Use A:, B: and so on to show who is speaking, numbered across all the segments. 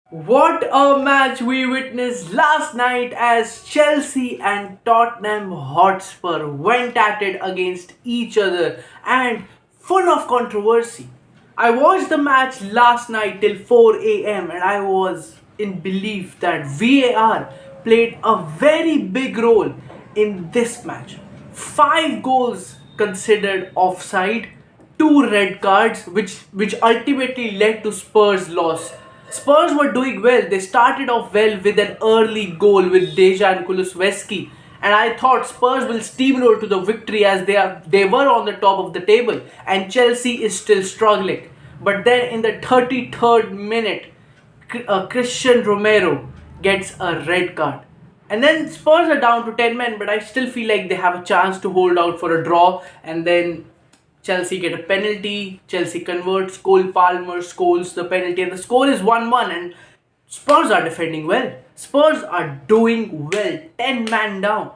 A: What a match we witnessed last night as Chelsea and Tottenham Hotspur went at it against each other and full of controversy. I watched the match last night till 4 a.m. and I was in belief that VAR played a very big role in this match. 5 goals considered offside, 2 red cards, which ultimately led to Spurs' loss. Spurs were doing well. They started off well with an early goal with Dejan Kulusevski, and I thought Spurs will steamroll to the victory as they were on the top of the table, and Chelsea is still struggling. But then in the 33rd minute, Christian Romero gets a red card. And then Spurs are down to 10 men, but I still feel like they have a chance to hold out for a draw. And then Chelsea get a penalty. Chelsea converts. Cole Palmer scores the penalty, and the score is 1-1. And Spurs are defending well. Spurs are doing well. 10 man down.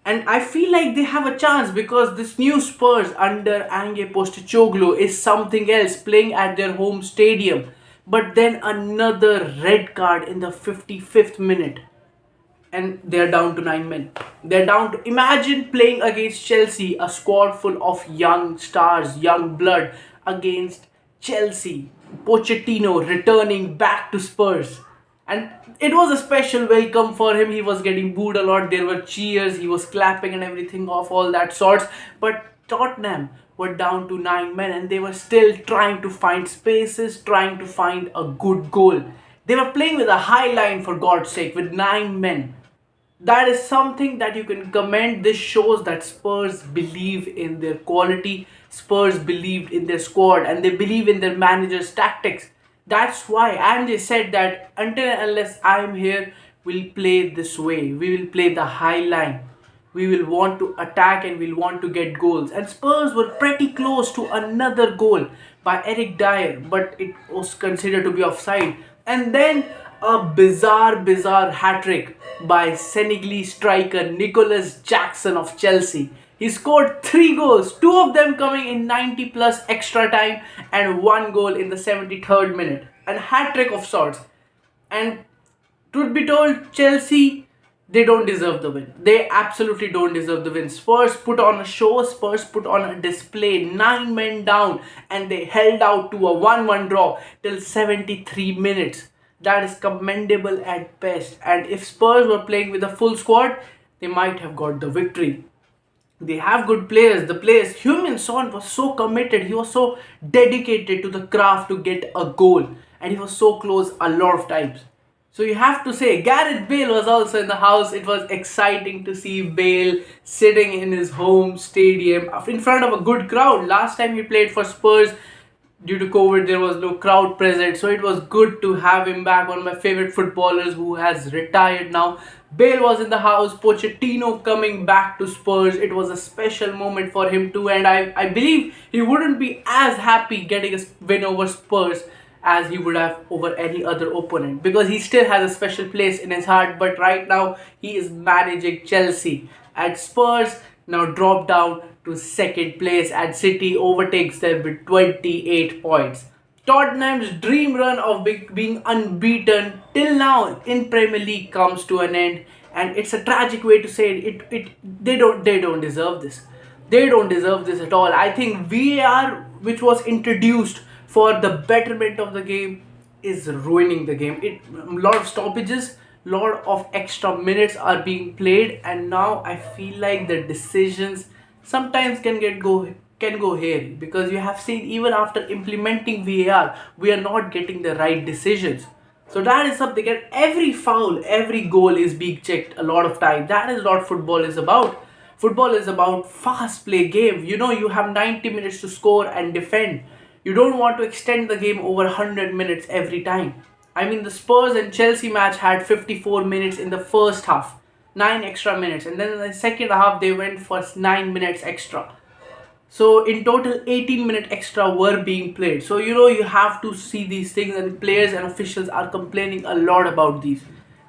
A: And I feel like they have a chance because this new Spurs under Ange Postecoglou is something else, playing at their home stadium. But then another red card in the 55th minute, and they're down to 9 men. They're down to imagine playing against Chelsea, a squad full of young stars, young blood, against Chelsea. Pochettino returning back to Spurs. And it was a special welcome for him. He was getting booed a lot. There were cheers. He was clapping and everything of all that sorts. But Tottenham were down to 9 men and they were still trying to find spaces, trying to find a good goal. They were playing with a high line, for God's sake, with 9 men. That is something that you can commend. This shows that Spurs believe in their quality, Spurs believed in their squad, and they believe in their manager's tactics. That's why Ange said that until and unless I'm here, we'll play this way. We will play the high line. We will want to attack and we'll want to get goals. And Spurs were pretty close to another goal by Eric Dyer, but it was considered to be offside. And then a bizarre hat trick by Senegalese striker Nicolas Jackson of Chelsea. He scored 3 goals, two of them coming in 90 plus extra time, and one goal in the 73rd minute. A hat trick of sorts. And truth be told, Chelsea, they don't deserve the win. They absolutely don't deserve the win. Spurs put on a show, Spurs put on a display, 9 men down, and they held out to a 1-1 draw till 73 minutes. That is commendable at best. And if Spurs were playing with a full squad, they might have got the victory. They have good players. The players, Heung-min Son was so committed. He was so dedicated to the craft to get a goal, and he was so close a lot of times. So you have to say, Gareth Bale was also in the house. It was exciting to see Bale sitting in his home stadium in front of a good crowd. Last time he played for Spurs, due to COVID, there was no crowd present. So it was good to have him back, one of my favorite footballers who has retired now. Bale was in the house, Pochettino coming back to Spurs. It was a special moment for him too. And I believe he wouldn't be as happy getting a win over Spurs as he would have over any other opponent, because he still has a special place in his heart. But right now he is managing Chelsea, at Spurs now drop down to second place, and City overtakes them with 28 points. Tottenham's dream run of being unbeaten till now in Premier League comes to an end, and it's a tragic way to say it. They don't deserve this. They don't deserve this at all. I think VAR, which was introduced for the betterment of the game, is ruining the game. A lot of stoppages, lot of extra minutes are being played, and now I feel like the decisions sometimes can go hairy, because you have seen even after implementing VAR, we are not getting the right decisions. So that is something, and every foul, every goal is being checked a lot of time. That is what football is about. Football is about fast play game. You have 90 minutes to score and defend. You don't want to extend the game over 100 minutes every time. I mean, the Spurs and Chelsea match had 54 minutes in the first half, 9 extra minutes, and then in the second half they went for 9 minutes extra. So in total, 18-minute extra were being played. So you have to see these things, and players and officials are complaining a lot about these.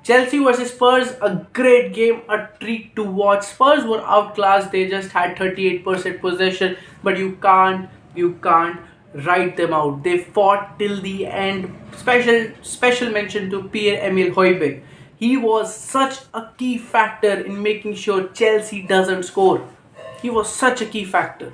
A: Chelsea versus Spurs, a great game, a treat to watch. Spurs were outclassed. They just had 38% possession, but you can't write them out. They fought till the end. Special mention to Pierre-Emile Højbjerg. He was such a key factor in making sure Chelsea doesn't score. He was such a key factor.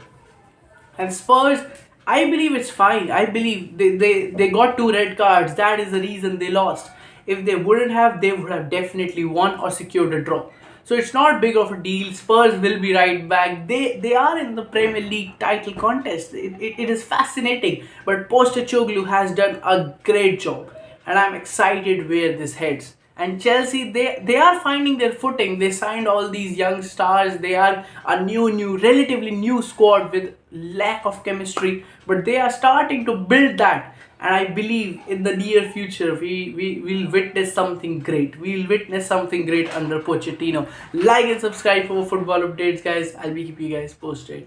A: And Spurs, I believe it's fine. I believe they got two red cards. That is the reason they lost. If they wouldn't have, they would have definitely won or secured a draw. So it's not big of a deal. Spurs will be right back. They are in the Premier League title contest. It is fascinating. But Pochettino has done a great job. And I'm excited where this heads. And Chelsea, they are finding their footing. They signed all these young stars. They are a relatively new squad with lack of chemistry, but they are starting to build that. And I believe in the near future we will witness something great. We'll witness something great under Pochettino. Like and subscribe for more football updates, guys. I'll be keeping you guys posted.